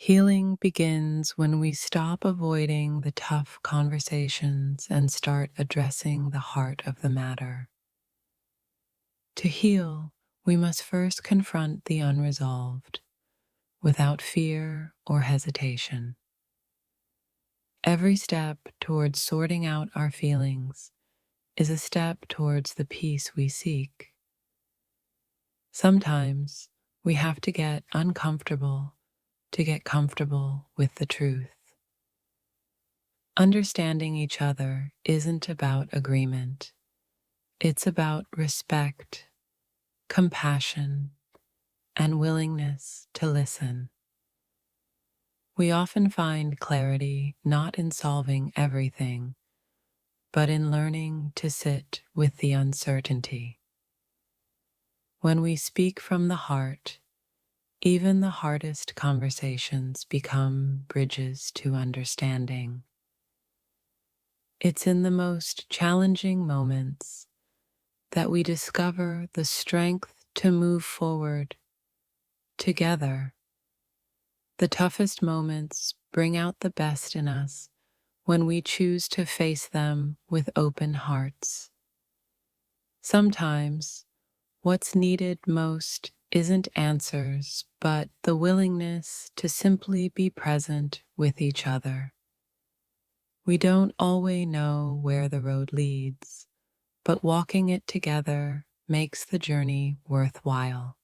Healing begins when we stop avoiding the tough conversations and start addressing the heart of the matter. To heal, we must first confront the unresolved without fear or hesitation. Every step towards sorting out our feelings is a step towards the peace we seek. Sometimes we have to get uncomfortable to get comfortable with the truth. Understanding each other isn't about agreement. It's about respect, compassion, and willingness to listen. We often find clarity not in solving everything, but in learning to sit with the uncertainty. When we speak from the heart, even the hardest conversations become bridges to understanding. It's in the most challenging moments that we discover the strength to move forward together. The toughest moments bring out the best in us when we choose to face them with open hearts. Sometimes, what's needed most isn't answers, but the willingness to simply be present with each other. We don't always know where the road leads, but walking it together makes the journey worthwhile.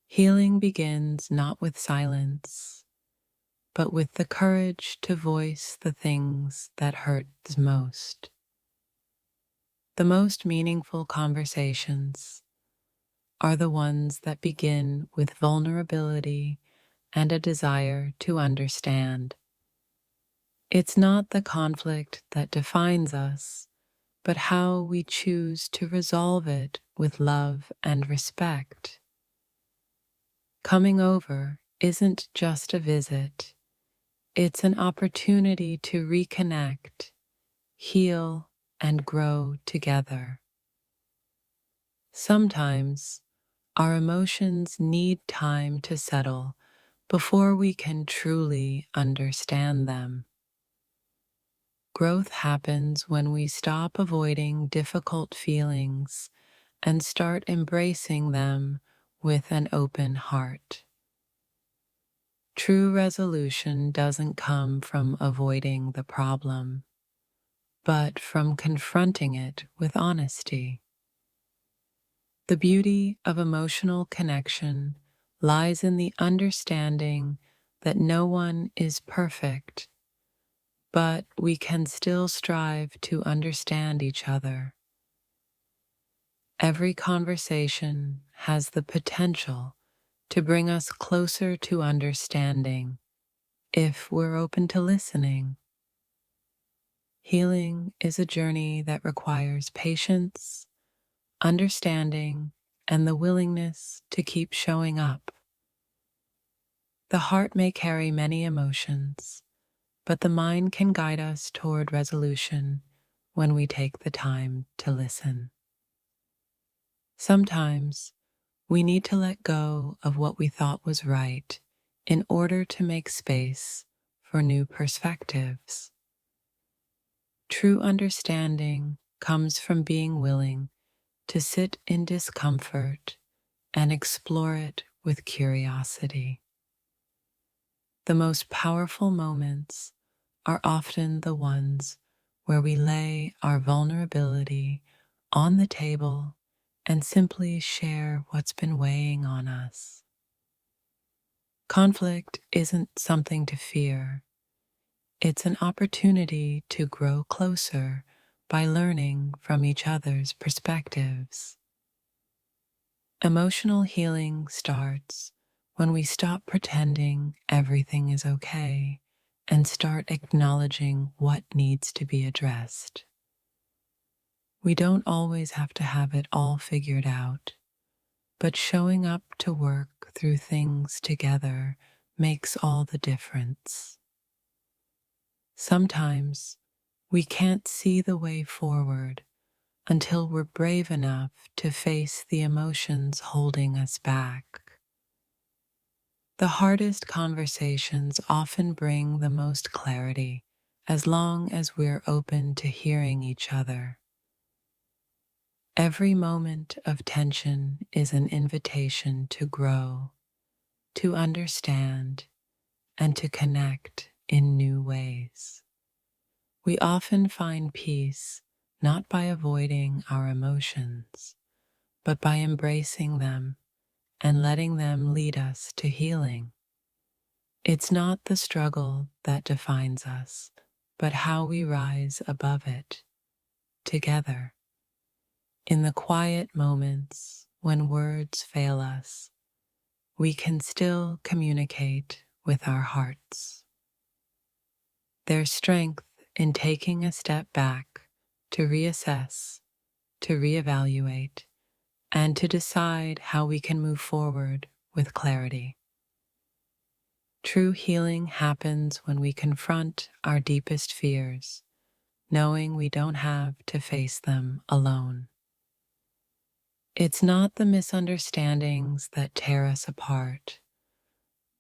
Healing begins not with silence, but with the courage to voice the things that hurt most. The most meaningful conversations are the ones that begin with vulnerability and a desire to understand. It's not the conflict that defines us, but how we choose to resolve it with love and respect. Coming over isn't just a visit, it's an opportunity to reconnect, heal, and grow together. Sometimes our emotions need time to settle before we can truly understand them. Growth happens when we stop avoiding difficult feelings and start embracing them with an open heart. True resolution doesn't come from avoiding the problem, but from confronting it with honesty. The beauty of emotional connection lies in the understanding that no one is perfect, but we can still strive to understand each other. Every conversation has the potential to bring us closer to understanding if we're open to listening. Healing is a journey that requires patience, understanding, and the willingness to keep showing up. The heart may carry many emotions, but the mind can guide us toward resolution when we take the time to listen. Sometimes we need to let go of what we thought was right in order to make space for new perspectives. True understanding comes from being willing to sit in discomfort and explore it with curiosity. The most powerful moments are often the ones where we lay our vulnerability on the table and simply share what's been weighing on us. Conflict isn't something to fear. It's an opportunity to grow closer by learning from each other's perspectives. Emotional healing starts when we stop pretending everything is okay and start acknowledging what needs to be addressed. We don't always have to have it all figured out, but showing up to work through things together makes all the difference. Sometimes we can't see the way forward until we're brave enough to face the emotions holding us back. The hardest conversations often bring the most clarity as long as we're open to hearing each other. Every moment of tension is an invitation to grow, to understand, and to connect in new ways. We often find peace not by avoiding our emotions, but by embracing them and letting them lead us to healing. It's not the struggle that defines us, but how we rise above it together. In the quiet moments when words fail us, we can still communicate with our hearts. There's strength in taking a step back to reassess, to reevaluate, and to decide how we can move forward with clarity. True healing happens when we confront our deepest fears, knowing we don't have to face them alone. It's not the misunderstandings that tear us apart,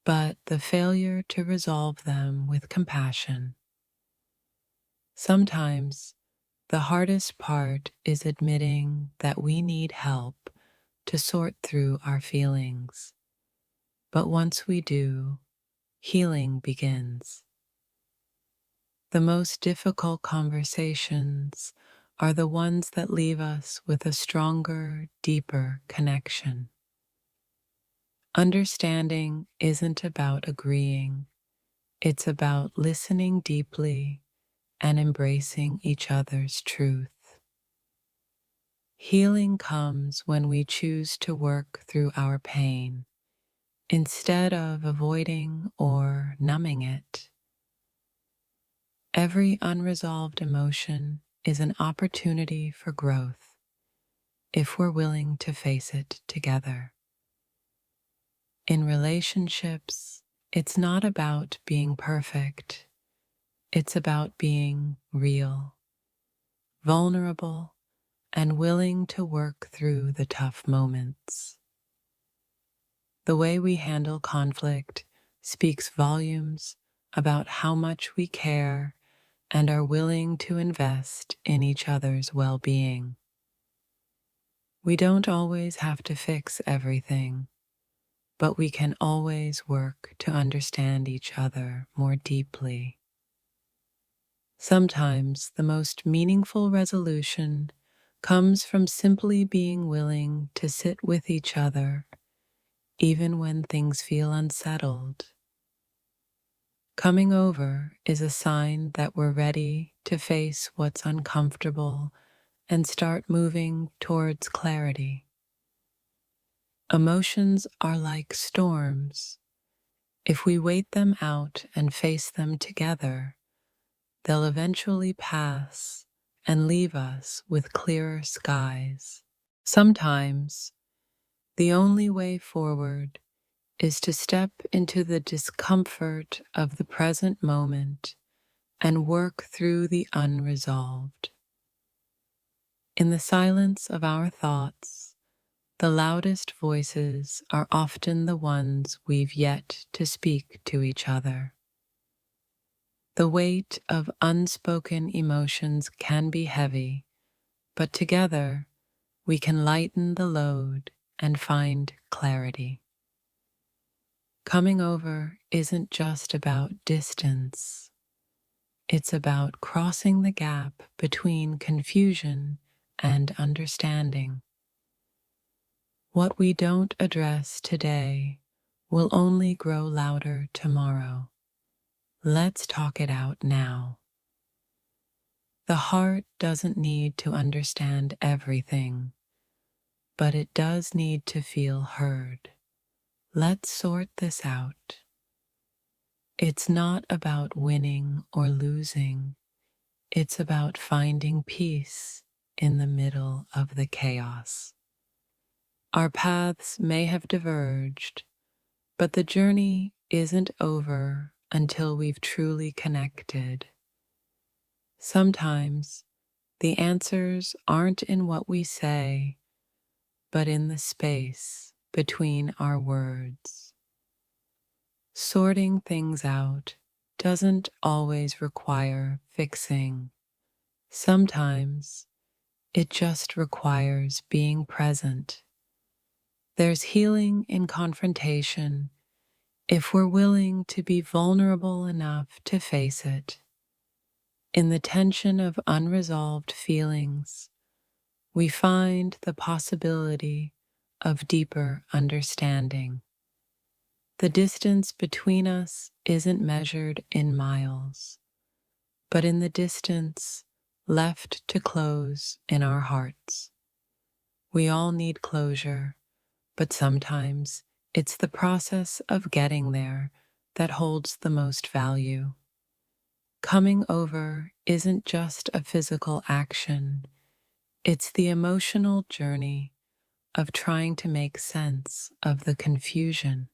but the failure to resolve them with compassion. Sometimes the hardest part is admitting that we need help to sort through our feelings. But once we do, healing begins. The most difficult conversations are the ones that leave us with a stronger, deeper connection. Understanding isn't about agreeing, it's about listening deeply and embracing each other's truth. Healing comes when we choose to work through our pain instead of avoiding or numbing it. Every unresolved emotion is an opportunity for growth if we're willing to face it together. In relationships, it's not about being perfect, it's about being real, vulnerable, and willing to work through the tough moments. The way we handle conflict speaks volumes about how much we care and are willing to invest in each other's well-being. We don't always have to fix everything, but we can always work to understand each other more deeply. Sometimes the most meaningful resolution comes from simply being willing to sit with each other, even when things feel unsettled. Coming over is a sign that we're ready to face what's uncomfortable and start moving towards clarity. Emotions are like storms. If we wait them out and face them together, they'll eventually pass and leave us with clearer skies. Sometimes, the only way forward is to step into the discomfort of the present moment and work through the unresolved. In the silence of our thoughts, the loudest voices are often the ones we've yet to speak to each other. The weight of unspoken emotions can be heavy, but together we can lighten the load and find clarity. Coming over isn't just about distance. It's about crossing the gap between confusion and understanding. What we don't address today will only grow louder tomorrow. Let's talk it out now. The heart doesn't need to understand everything, but it does need to feel heard. Let's sort this out. It's not about winning or losing. It's about finding peace in the middle of the chaos. Our paths may have diverged, but the journey isn't over until we've truly connected. Sometimes the answers aren't in what we say, but in the space between our words. Sorting things out doesn't always require fixing. Sometimes it just requires being present. There's healing in confrontation if we're willing to be vulnerable enough to face it. In the tension of unresolved feelings, we find the possibility of deeper understanding. The distance between us isn't measured in miles, but in the distance left to close in our hearts. We all need closure, but sometimes it's the process of getting there that holds the most value. Coming over isn't just a physical action, it's the emotional journey of trying to make sense of the confusion.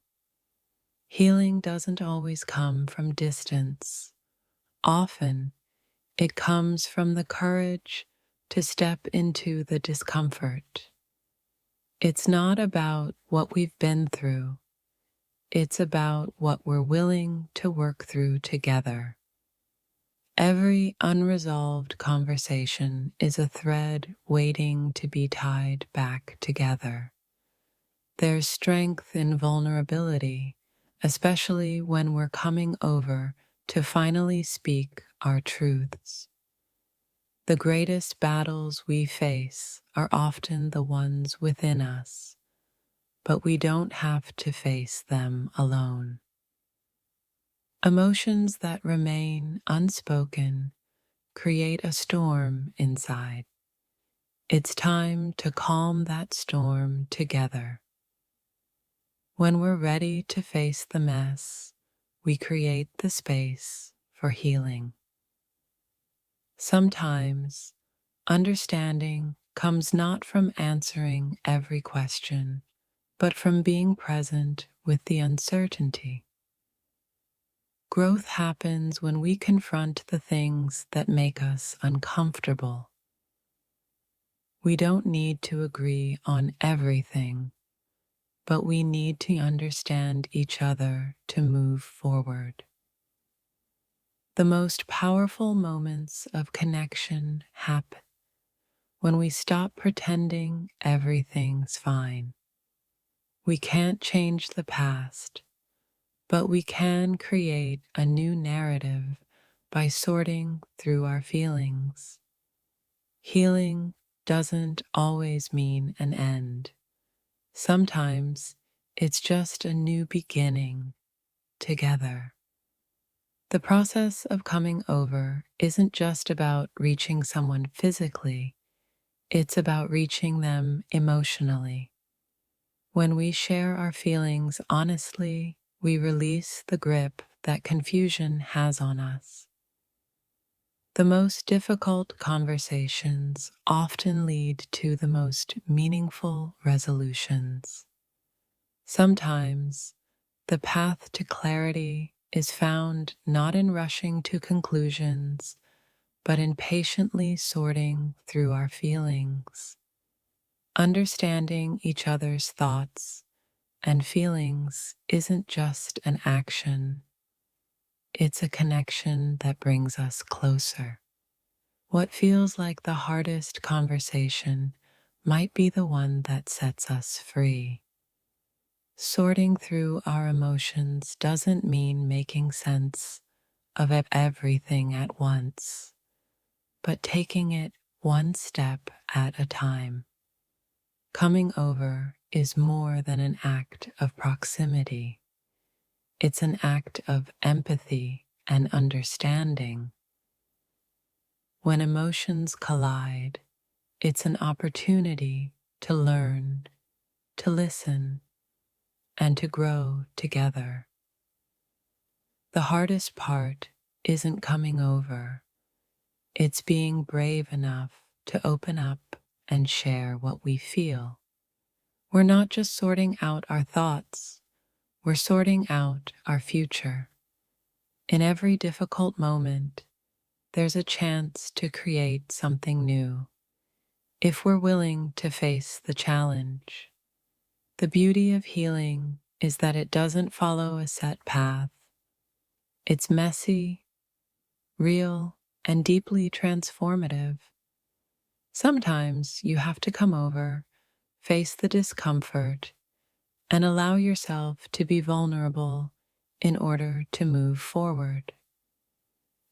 Healing doesn't always come from distance. Often, it comes from the courage to step into the discomfort. It's not about what we've been through, it's about what we're willing to work through together. Every unresolved conversation is a thread waiting to be tied back together. There's strength in vulnerability, especially when we're coming over to finally speak our truths. The greatest battles we face are often the ones within us, but we don't have to face them alone. Emotions that remain unspoken create a storm inside. It's time to calm that storm together. When we're ready to face the mess, we create the space for healing. Sometimes, understanding comes not from answering every question, but from being present with the uncertainty. Growth happens when we confront the things that make us uncomfortable. We don't need to agree on everything, but we need to understand each other to move forward. The most powerful moments of connection happen when we stop pretending everything's fine. We can't change the past, but we can create a new narrative by sorting through our feelings. Healing doesn't always mean an end. Sometimes it's just a new beginning together. The process of coming over isn't just about reaching someone physically, it's about reaching them emotionally. When we share our feelings honestly, we release the grip that confusion has on us. The most difficult conversations often lead to the most meaningful resolutions. Sometimes, the path to clarity is found not in rushing to conclusions, but in patiently sorting through our feelings. Understanding each other's thoughts and feelings isn't just an action, it's a connection that brings us closer. What feels like the hardest conversation might be the one that sets us free. Sorting through our emotions doesn't mean making sense of everything at once, but taking it one step at a time. Coming over is more than an act of proximity. It's an act of empathy and understanding. When emotions collide, it's an opportunity to learn, to listen, and to grow together. The hardest part isn't coming over, it's being brave enough to open up and share what we feel. We're not just sorting out our thoughts, we're sorting out our future. In every difficult moment, there's a chance to create something new, if we're willing to face the challenge. The beauty of healing is that it doesn't follow a set path. It's messy, real, and deeply transformative. Sometimes you have to come over, face the discomfort, and allow yourself to be vulnerable in order to move forward.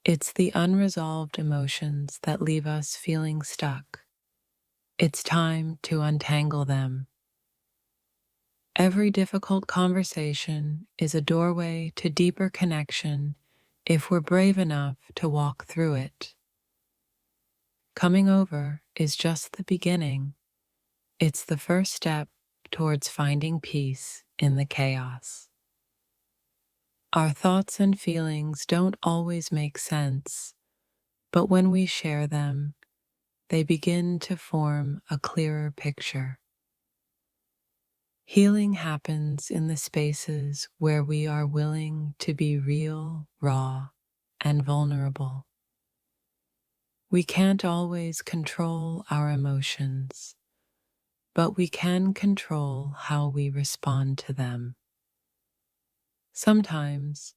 It's the unresolved emotions that leave us feeling stuck. It's time to untangle them. Every difficult conversation is a doorway to deeper connection if we're brave enough to walk through it. Coming over is just the beginning. It's the first step towards finding peace in the chaos. Our thoughts and feelings don't always make sense, but when we share them, they begin to form a clearer picture. Healing happens in the spaces where we are willing to be real, raw, and vulnerable. We can't always control our emotions, but we can control how we respond to them. Sometimes,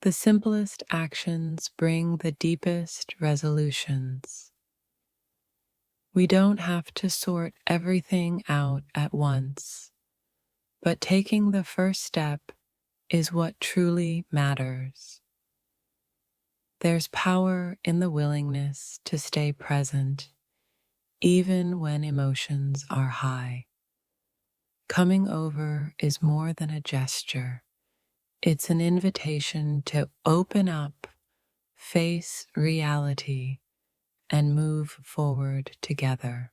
the simplest actions bring the deepest resolutions. We don't have to sort everything out at once, but taking the first step is what truly matters. There's power in the willingness to stay present, even when emotions are high. Coming over is more than a gesture. It's an invitation to open up, face reality, and move forward together.